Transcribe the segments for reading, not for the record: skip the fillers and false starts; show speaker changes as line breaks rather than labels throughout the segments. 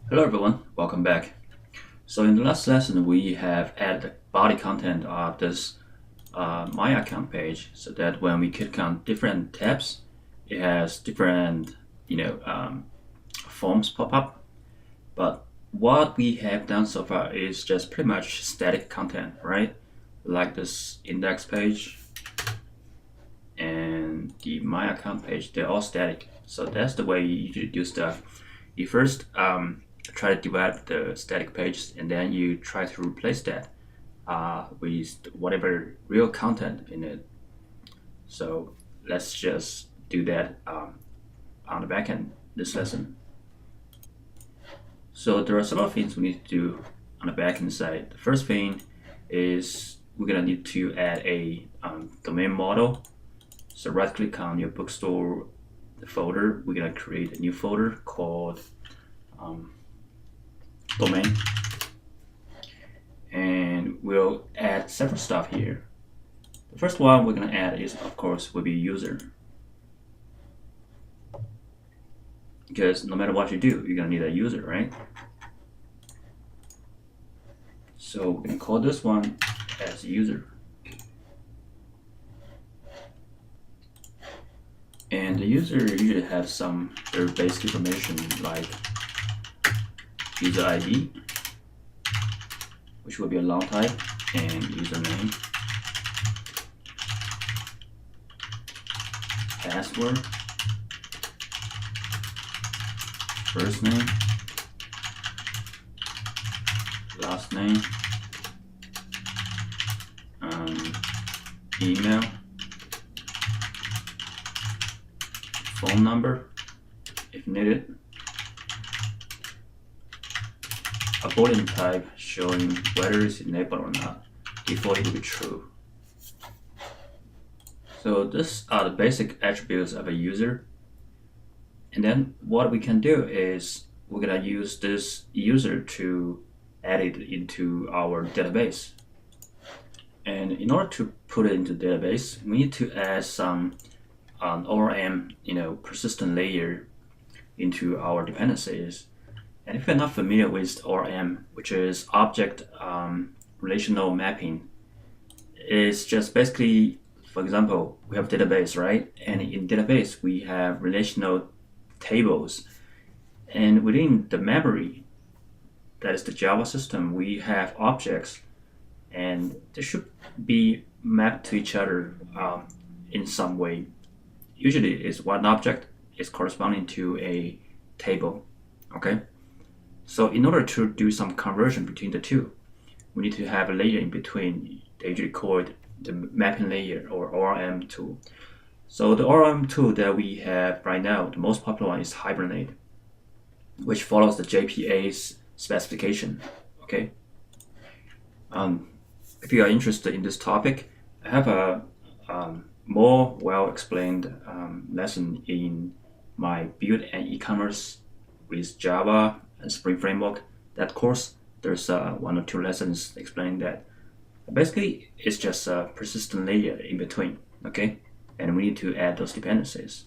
Hello everyone, welcome back. So in the last lesson, we have added the body content of this My Account page, so that when we click on different tabs, it has different forms pop up. But what we have done so far is just pretty much static content, right? Like this index page and the My Account page, they're all static. So that's the way you usually do stuff. You first try to develop the static pages, and then you try to replace that with whatever real content in it. So let's just do that on the back end this lesson. So there are several things we need to do on the back end side. The first thing is we're gonna need to add a domain model. So right click on your bookstore folder. We're gonna create a new folder called domain, and we'll add several stuff here. The first one we're gonna add is, of course, will be user, because no matter what you do, you're gonna need a user, right? So we're gonna call this one as user, and the user usually has some very basic information like user ID, which will be a long type, and username, password, first name, last name, email, phone number if needed, a boolean type showing whether it's enabled or not. Default it will be true. So these are the basic attributes of a user. And then what we can do is we're gonna use this user to add it into our database. And in order to put it into database, we need to add some ORM, persistent layer into our dependencies. And if you're not familiar with ORM, which is Object Relational Mapping, it's just basically, for example, we have database, right? And in database, we have relational tables. And within the memory, that is the Java system, we have objects, and they should be mapped to each other in some way. Usually, it's one object is corresponding to a table, okay? So in order to do some conversion between the two, we need to have a layer in between. They usually call it the mapping layer or ORM tool. So the ORM tool that we have right now, the most popular one is Hibernate, which follows the JPA's specification, okay? If you are interested in this topic, I have a more well-explained lesson in my Build and E-commerce with Java and Spring Framework. That course, there's one or two lessons explaining that. Basically, it's just a persistent layer in between, okay? And we need to add those dependencies.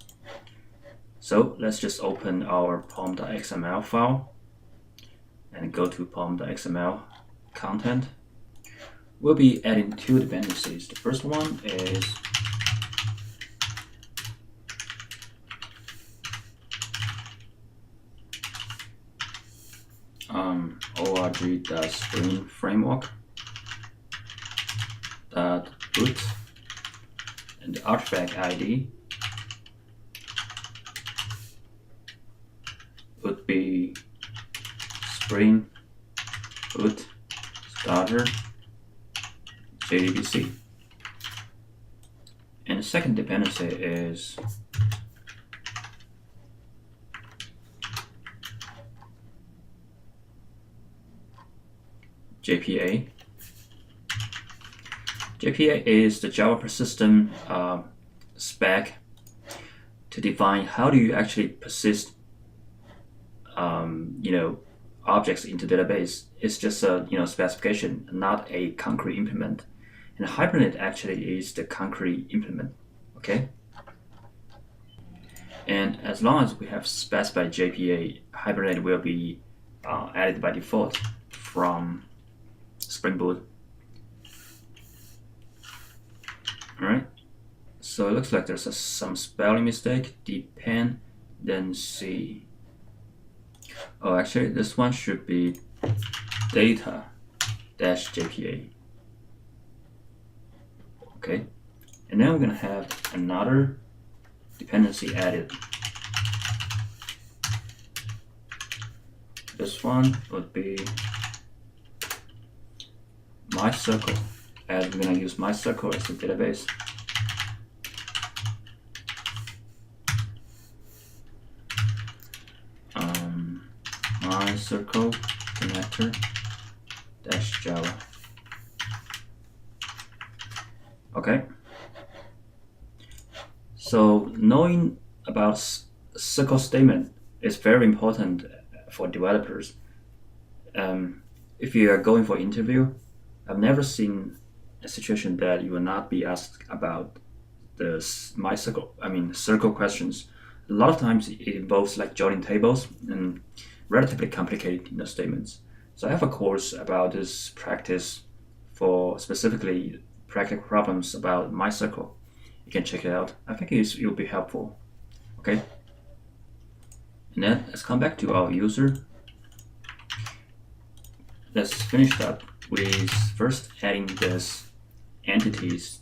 So let's just open our pom.xml file and go to pom.xml content. We'll be adding two dependencies. The first one is org.springframework.root, and the artifact ID would be spring root starter JDBC. And the second dependency is JPA. JPA is the Java persistent spec to define how do you actually persist objects into database. It's just a specification, not a concrete implement. And Hibernate actually is the concrete implement, okay? And as long as we have specified JPA, Hibernate will be added by default from Spring Boot. Alright, so it looks like there's some spelling mistake. Dependency. Oh, actually, this one should be data-JPA. Okay, and then we're gonna have another dependency added. This one would be MySQL, as we're gonna use MySQL as the database. MySQL connector -java. Okay. So knowing about SQL statement is very important for developers. If you are going for interview, I've never seen a situation that you will not be asked about the SQL questions. A lot of times it involves like joining tables and relatively complicated statements. So I have a course about this practice for specifically practical problems about MySQL. You can check it out. I think it will be helpful. Okay. And then let's come back to our user. Let's finish up with first adding this entities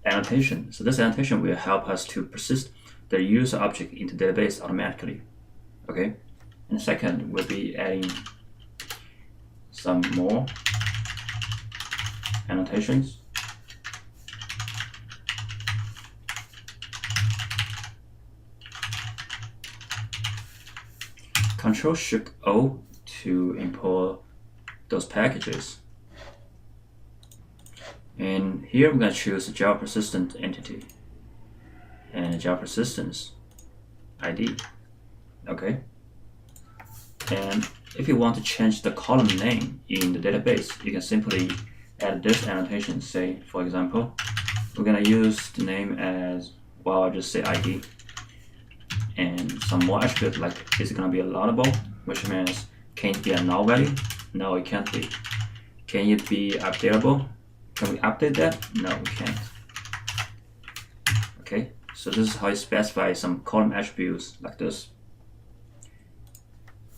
annotation. So this annotation will help us to persist the user object into the database automatically. Okay. And second, we'll be adding some more annotations. Control-Shift-O to import those packages. And here we're going to choose a Java persistent entity and a Java persistence ID. Okay. And if you want to change the column name in the database, you can simply add this annotation. Say, for example, we're going to use the name as, well, I'll just say ID. And some more attributes like, is it going to be a loadable, which means can it be a null value? No, it can't be. Can it be updatable? Can we update that? No, we can't. Okay, so this is how you specify some column attributes like this.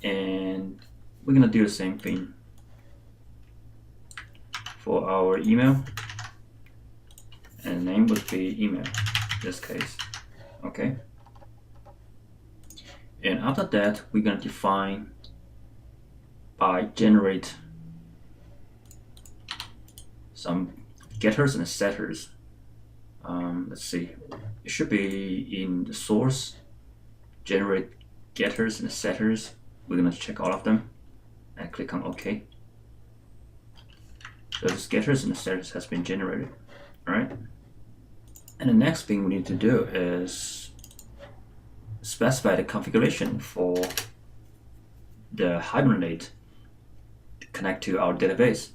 And we're going to do the same thing for our email. And the name would be email in this case. Okay. And after that, we're going to define by generate some getters and setters. Let's see, it should be in the source, generate getters and setters. We're going to check all of them and click on OK. Those getters and setters has been generated. All right. And the next thing we need to do is specify the configuration for the Hibernate to connect to our database.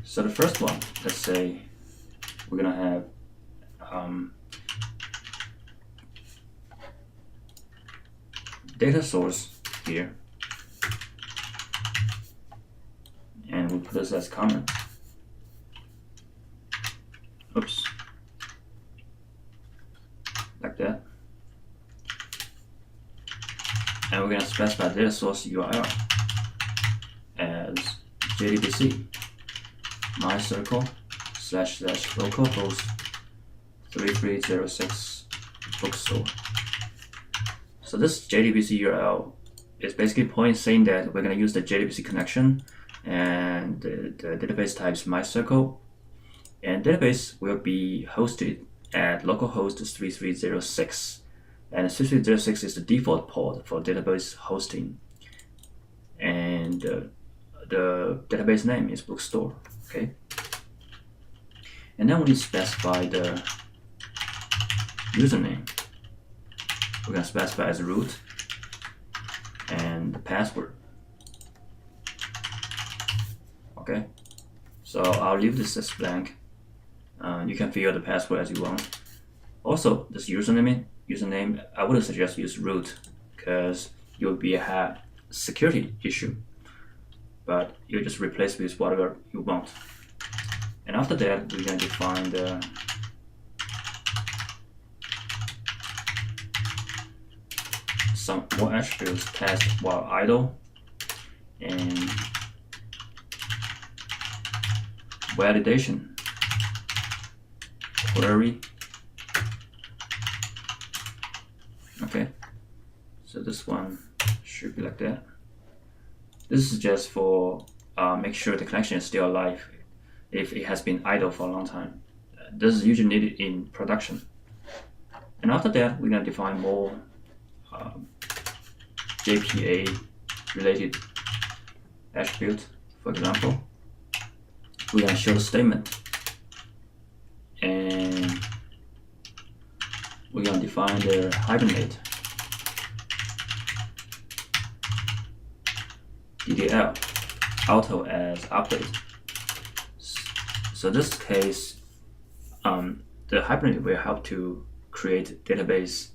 So the first one, let's say we're gonna have data source here, and we'll put this as comment. Oops, like that. And we're going to specify data source URL as JDBC MySQL / localhost 3306 bookstore. So this JDBC URL is basically saying that we're going to use the JDBC connection, and the database type is MySQL, and database will be hosted at localhost 3306. And 3306 is the default port for database hosting. And the database name is bookstore. Okay. And then we need to specify the username. We're going to specify as root and the password. Okay. So I'll leave this as blank. You can fill the password as you want. Also, this username, I wouldn't suggest use root because you'll be a security issue, but you just replace with whatever you want. And after that, we're going to define some more attributes: test while idle and validation query. Okay, so this one should be like that. This is just for make sure the connection is still alive if it has been idle for a long time. This is usually needed in production. And after that, we're going to define more JPA related attributes. For example, we're going to show the statement, and we're going to define the Hibernate DDL auto as update. So in this case, the Hibernate will help to create database.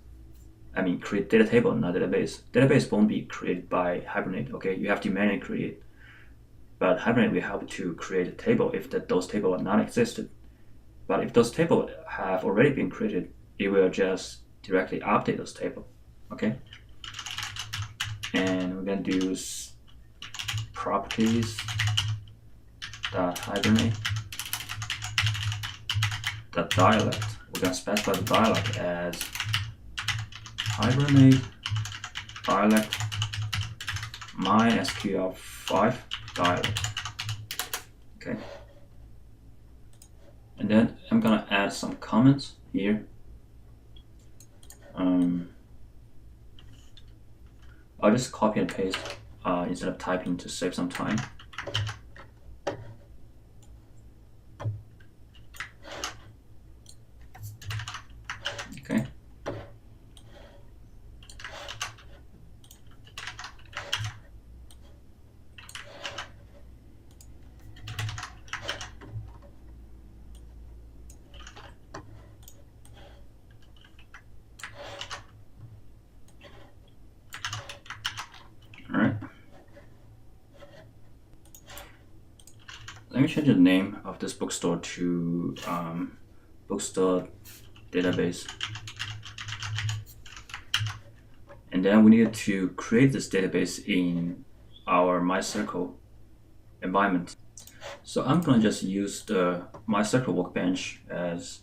Create data table, not database. Database won't be created by Hibernate. Okay, you have to manually create. But Hibernate will help to create a table if those tables are not existed. But if those tables have already been created, it will just directly update those tables. Okay. And we're going to do properties .hibernate .dialect. We're going to specify the dialect as Hibernate dialect MySQL 5 dialect. Okay. And then I'm gonna add some comments here. I'll just copy and paste instead of typing to save some time. Okay. Alright. Let me change the name of this bookstore to bookstore database. And then we need to create this database in our MySQL environment. So I'm going to just use the MySQL workbench as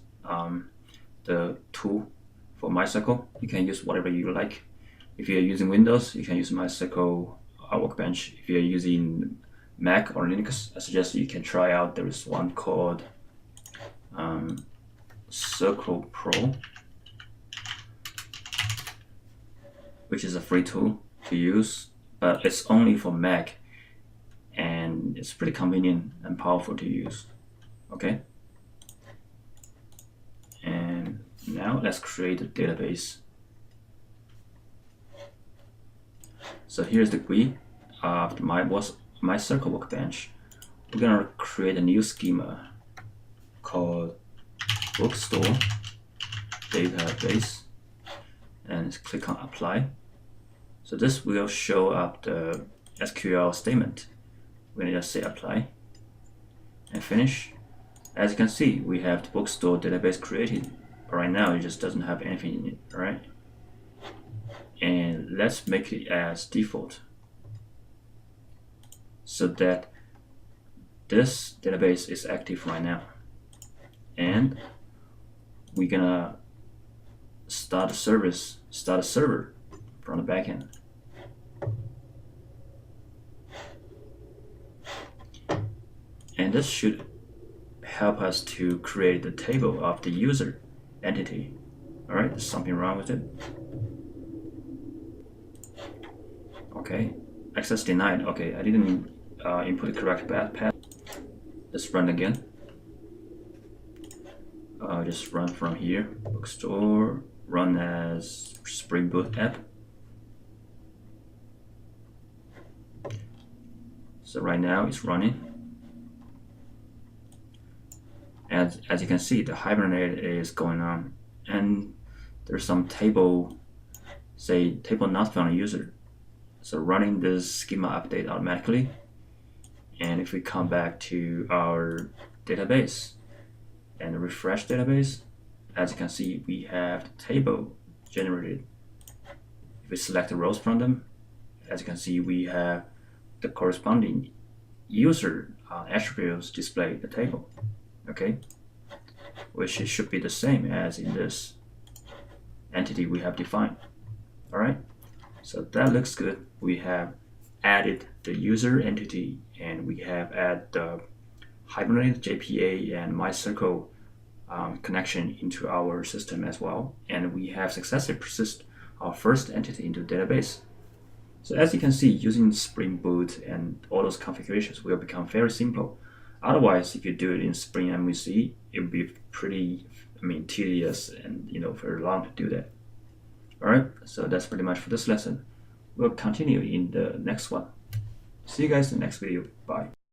the tool for MySQL. You can use whatever you like. If you're using Windows, you can use MySQL workbench. If you're using Mac or Linux, I suggest you can try out. There is one called SQL Pro, which is a free tool to use, but it's only for Mac, and it's pretty convenient and powerful to use. Okay, and now let's create a database. So here's the GUI of the MySQL workbench. We're gonna create a new schema called bookstore database, and click on apply. So this will show up the SQL statement. We're gonna just say apply and finish. As you can see, we have the bookstore database created, but right now it just doesn't have anything in it. All right, and let's make it as default so that this database is active right now. And we're gonna start a server from the backend. And this should help us to create the table of the user entity. All right, there's something wrong with it. Okay, access denied. Okay, I didn't input the correct path. Let's run again. Just run from here. Bookstore, run as Spring Boot app. So right now it's running. As you can see, the Hibernate is going on, and there's some table, say table not found user. So running this schema update automatically. And if we come back to our database and refresh database, as you can see, we have the table generated. If we select the rows from them, as you can see, we have the corresponding user attributes displayed in the table, okay? Which it should be the same as in this entity we have defined. All right, so that looks good. We have added the user entity, and we have added the Hibernate, JPA, and MySQL connection into our system as well. And we have successfully persisted our first entity into the database. So as you can see, using Spring Boot and all those configurations will become very simple. Otherwise, if you do it in Spring MVC, it would be pretty, tedious and very long to do that. All right, so that's pretty much for this lesson. We'll continue in the next one. See you guys in the next video. Bye.